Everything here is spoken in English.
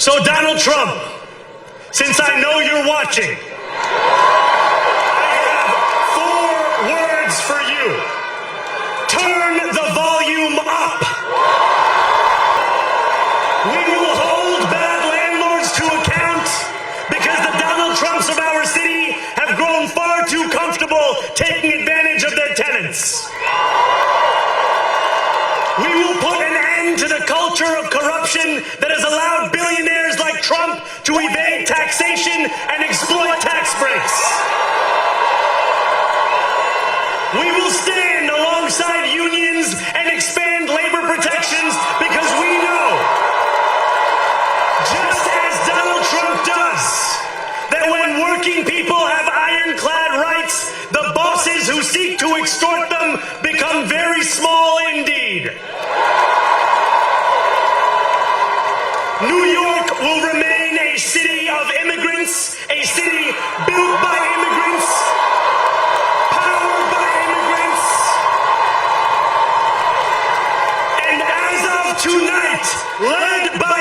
So Donald Trump, since I know you're watching, I have 4 words for you. Turn the volume up. We will hold bad landlords to account because the Donald Trumps of our city have grown far too comfortable taking advantage of their tenants. We will put an end to the culture of corruption that has allowed billionaires like Trump to evade taxation and exploit tax breaks. We will stand alongside unions and expand labor protections because we know, just as Donald Trump does, that when working people have ironclad rights, the bosses who seek to extort them become very small indeed. New York will remain a city of immigrants, a city built by immigrants, powered by immigrants, and as of tonight, led by